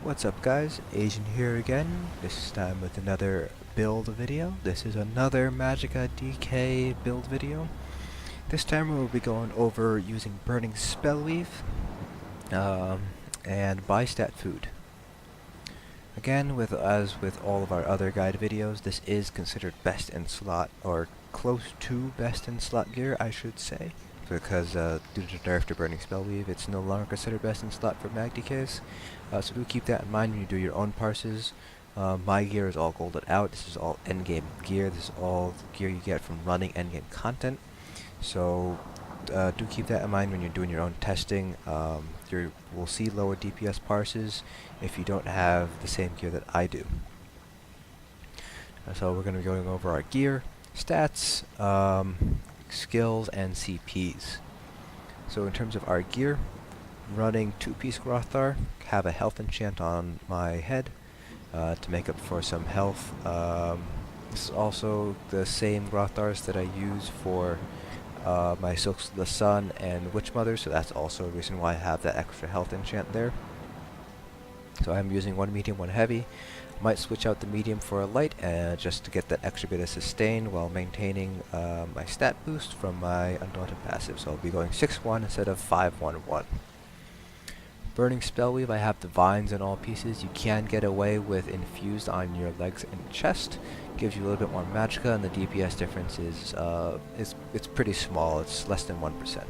What's up guys, Asian here again, this time with another build video. This is another Magicka DK build video. This time we'll be going over using Burning Spellweave and buy stat food. Again, as with all of our other guide videos, this is considered best in slot, or close to best in slot gear I should say, because due to nerf to Burning Spellweave, it's no longer considered best in slot for magDKs. So do keep that in mind when you do your own parses. My gear is all golded out. This is all endgame gear. This is all gear you get from running endgame content. So do keep that in mind when you're doing your own testing. You will see lower DPS parses if you don't have the same gear that I do. So we're going to be going over our gear, stats, skills, and CPs. So in terms of our gear, running 2-piece Grothar, have a health enchant on my head to make up for some health. This is also the same Grothars that I use for my Silks of the Sun and Witch Mother, so that's also a reason why I have that extra health enchant there. So I'm using one medium, one heavy. Might switch out the medium for a light just to get that extra bit of sustain while maintaining my stat boost from my Undaunted passive. So I'll be going 6-1 instead of 5-1-1. Burning Spellweave, I have the vines in all pieces. You can get away with infused on your legs and chest. Gives you a little bit more magicka, and the DPS difference is it's pretty small. It's less than 1%.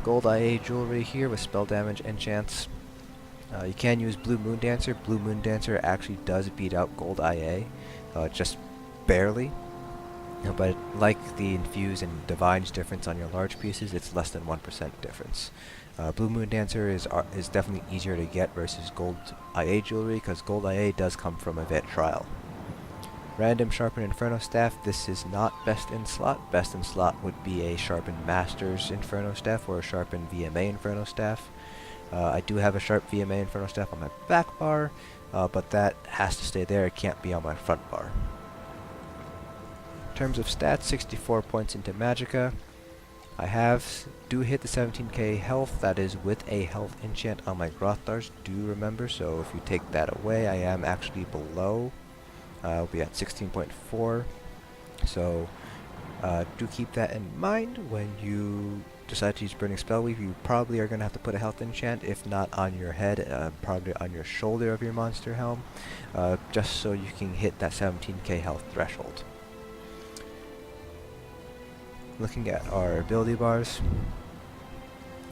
Gold IA jewelry here with spell damage enchants. You can use Blue Moon Dancer. Blue Moon Dancer actually does beat out Gold IA, just barely. But like the infuse and divines difference on your large pieces, it's less than 1% difference. Blue Moon Dancer is definitely easier to get versus Gold IA jewelry, because Gold IA does come from a vet trial. Random Sharpened Inferno Staff, this is not best in slot. Best in slot would be a Sharpened Masters Inferno Staff or a Sharpened VMA Inferno Staff. I do have a Sharp VMA Inferno Staff on my back bar, but that has to stay there, it can't be on my front bar. In terms of stats, 64 points into magicka. I do hit the 17k health, that is with a health enchant on my Grothars, do remember, so if you take that away I am actually below. I'll be at 16.4, so do keep that in mind when you decide to use Burning Spellweave. You probably are going to have to put a health enchant, if not on your head, probably on your shoulder of your monster helm, just so you can hit that 17k health threshold. Looking at our ability bars,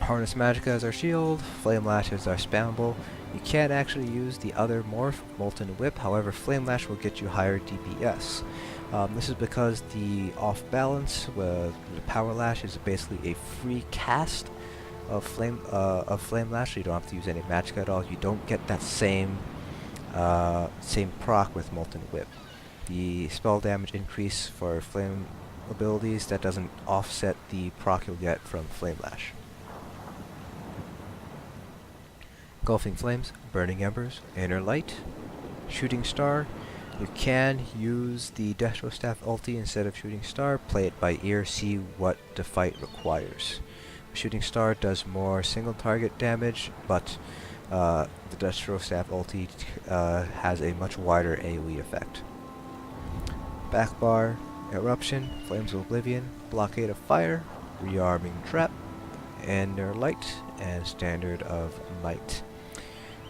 Harness Magicka as our shield, Flame Lash is our spammable. You can actually use the other morph, Molten Whip, however Flame Lash will get you higher DPS. This is because the off balance with the Power Lash is basically a free cast of Flame Lash, so you don't have to use any magicka at all. You don't get that same proc with Molten Whip. The spell damage increase for Flame abilities, that doesn't offset the proc you'll get from Flame Lash. Engulfing Flames, Burning Embers, Inner Light, Shooting Star. You can use the Destro Staff ulti instead of Shooting Star. Play it by ear, see what the fight requires. Shooting Star does more single target damage, but the Destro Staff ulti has a much wider AoE effect. Back bar, Eruption, Flames of Oblivion, Blockade of Fire, Rearming Trap, Inner Light, and Standard of Might.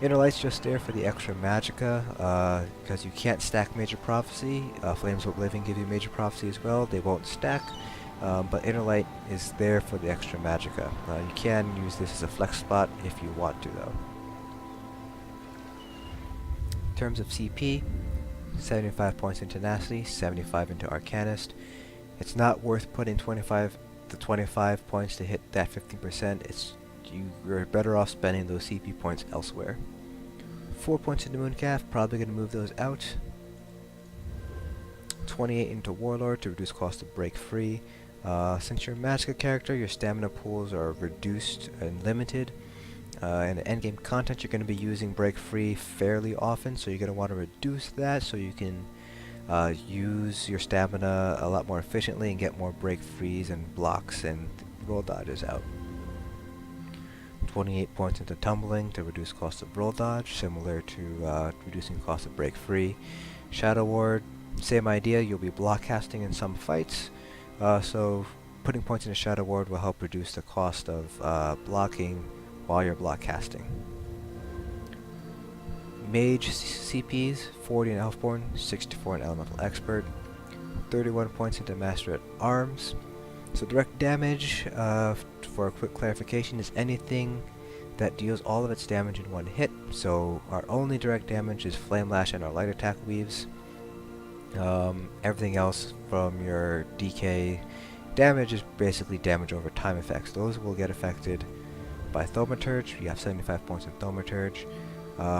Inner Light's just there for the extra magicka, because you can't stack Major Prophecy. Flames of Oblivion give you Major Prophecy as well, they won't stack, but Inner Light is there for the extra magicka. You can use this as a flex spot if you want to though. In terms of CP, 75 points in Tenacity, 75 into Arcanist. It's not worth putting 25 points to hit that 15%. You're better off spending those CP points elsewhere. 4 points into Mooncalf, probably going to move those out. 28 into Warlord to reduce cost to break free. Since you're a magicka character, your stamina pools are reduced and limited. In endgame content, you're going to be using break free fairly often, so you're going to want to reduce that so you can use your stamina a lot more efficiently and get more break frees and blocks and roll dodges out. 28 points into tumbling to reduce cost of roll dodge, similar to reducing cost of break free. Shadow Ward, same idea, you'll be block casting in some fights, so putting points into Shadow Ward will help reduce the cost of blocking while you're block casting. Mage CPs, 40 in Elfborn, 64 in Elemental Expert, 31 points into Master at Arms. So direct damage, for a quick clarification, is anything that deals all of its damage in one hit. So our only direct damage is Flame Lash and our light attack weaves. Everything else from your DK damage is basically damage over time effects. Those will get affected by Thaumaturge. You have 75 points in Thaumaturge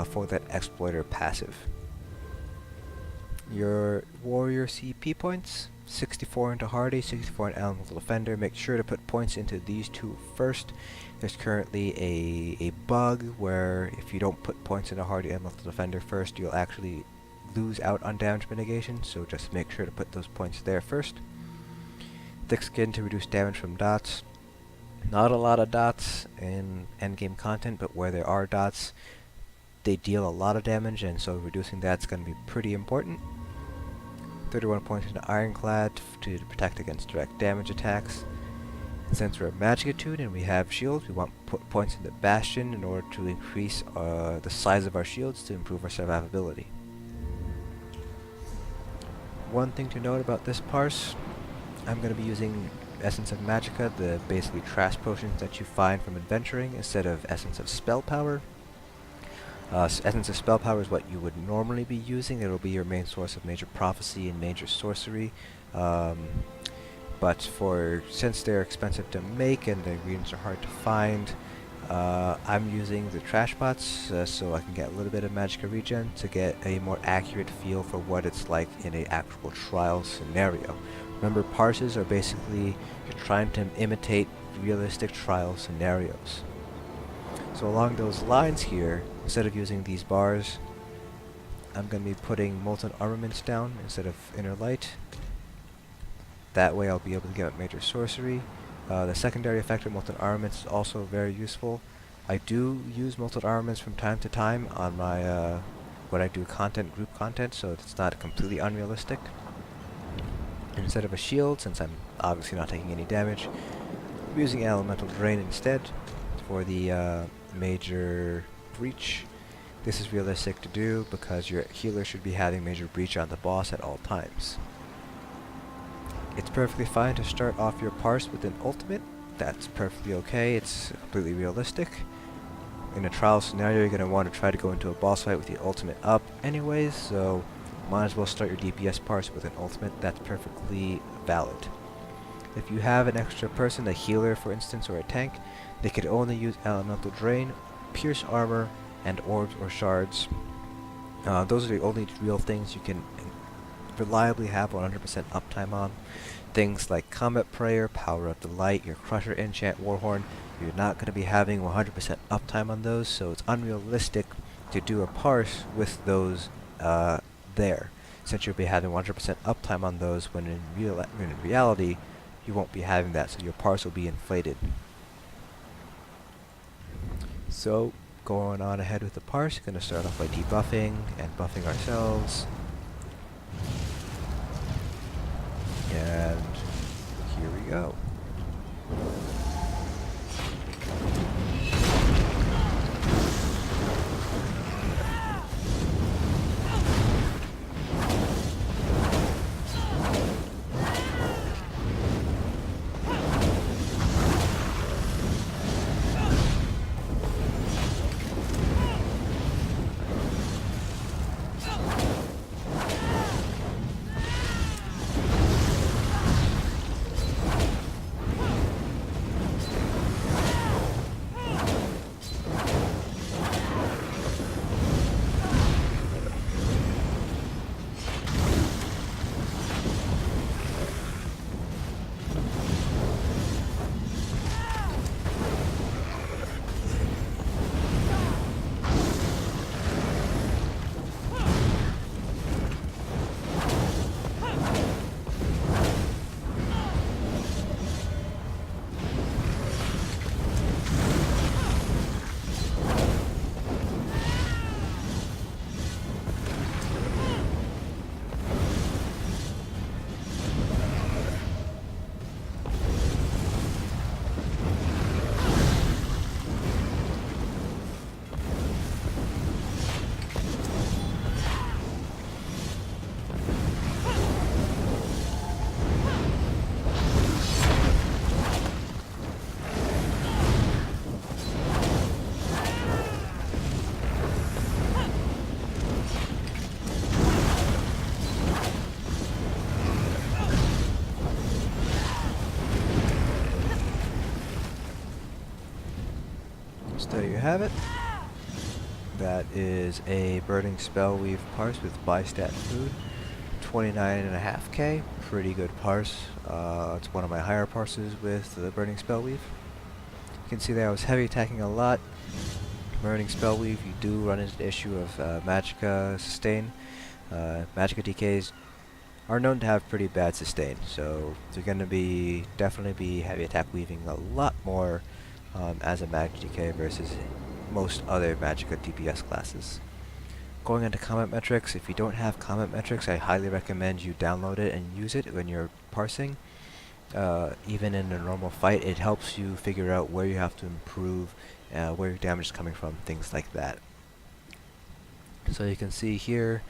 for that Exploiter passive. Your Warrior CP points, 64 into Hardy, 64 in Elemental Defender. Make sure to put points into these two first. There's currently a bug where if you don't put points into Hardy and Elemental Defender first, you'll actually lose out on damage mitigation, so just make sure to put those points there first. Thick Skin to reduce damage from dots. Not a lot of dots in endgame content, but where there are dots, they deal a lot of damage, and so reducing that's going to be pretty important. 31 points into Ironclad to protect against direct damage attacks. And since we're Magicka attuned and we have shields, we want to put points into Bastion in order to increase the size of our shields to improve our survivability. One thing to note about this parse, I'm going to be using Essence of Magicka, the basically trash potions that you find from adventuring, instead of Essence of Spell Power. Essence of Spell Power is what you would normally be using. It'll be your main source of Major Prophecy and Major Sorcery. But since they're expensive to make and the ingredients are hard to find, I'm using the trash bots so I can get a little bit of Magicka regen to get a more accurate feel for what it's like in an actual trial scenario. Remember, parses are basically you're trying to imitate realistic trial scenarios. So along those lines here, instead of using these bars, I'm going to be putting Molten Armaments down instead of Inner Light. That way I'll be able to get Major Sorcery. The secondary effect of Molten Armaments is also very useful. I do use Molten Armaments from time to time on my when I do group content, so it's not completely unrealistic. Instead of a shield, since I'm obviously not taking any damage, I'm using Elemental Drain instead for the Major Breach. This is realistic to do because your healer should be having Major Breach on the boss at all times. It's perfectly fine to start off your parse with an ultimate. That's perfectly okay. It's completely realistic. In a trial scenario, you're going to want to try to go into a boss fight with your ultimate up anyways, so might as well start your DPS parse with an ultimate. That's perfectly valid. If you have an extra person, a healer for instance, or a tank, they could only use Elemental Drain, Pierce Armor, and Orbs or Shards. Those are the only real things you can reliably have 100% uptime on. Things like Combat Prayer, Power of the Light, your Crusher Enchant, Warhorn, you're not going to be having 100% uptime on those, so it's unrealistic to do a parse with those there, since you'll be having 100% uptime on those when in reality you won't be having that, so your parse will be inflated. So going on ahead with the parse, going to start off by debuffing and buffing ourselves. And here we go. have it. That is a Burning Spellweave parse with Bystat Food. 29.5k, pretty good parse. It's one of my higher parses with the Burning Spellweave. You can see that I was heavy attacking a lot. Burning Spellweave, you do run into the issue of Magicka sustain. Magicka DKs are known to have pretty bad sustain, so they're going to definitely be heavy attack weaving a lot more as a magDK versus most other Magicka DPS classes. Going into comment metrics, if you don't have comment metrics, I highly recommend you download it and use it when you're parsing. Even in a normal fight, it helps you figure out where you have to improve, where your damage is coming from, things like that. So you can see here,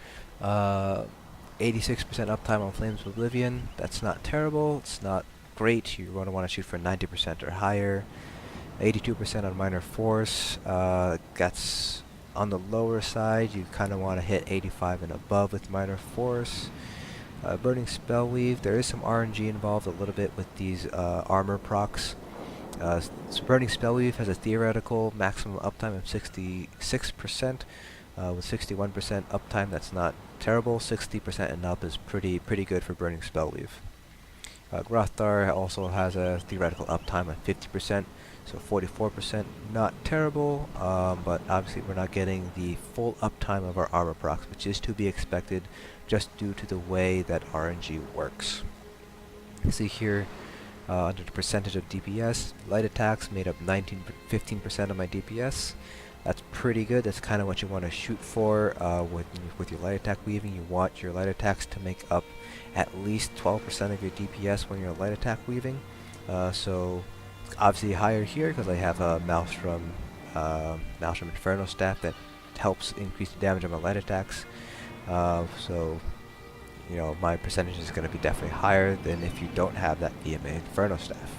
86% uptime on Flames of Oblivion. That's not terrible, it's not great. You're going to want to shoot for 90% or higher. 82% on Minor Force, that's on the lower side. You kind of want to hit 85 and above with Minor Force. Burning Spellweave, there is some RNG involved a little bit with these armor procs. So Burning Spellweave has a theoretical maximum uptime of 66%, with 61% uptime. That's not terrible. 60% and up is pretty good for Burning Spellweave. Grothar also has a theoretical uptime of 50%, so 44%, not terrible, but obviously we're not getting the full uptime of our armor procs, which is to be expected just due to the way that RNG works. You see here, under the percentage of DPS, light attacks made up 15% of my DPS. That's pretty good. That's kind of what you want to shoot for with your light attack weaving. You want your light attacks to make up at least 12% of your DPS when you're light attack weaving. So obviously higher here because I have a Maelstrom Inferno staff that helps increase the damage of my light attacks. So you know, my percentage is going to be definitely higher than if you don't have that VMA Inferno staff.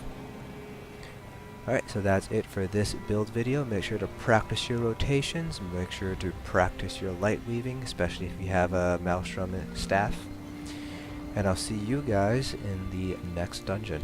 Alright, so that's it for this build video. Make sure to practice your rotations, make sure to practice your light weaving, especially if you have a Maelstrom staff. And I'll see you guys in the next dungeon.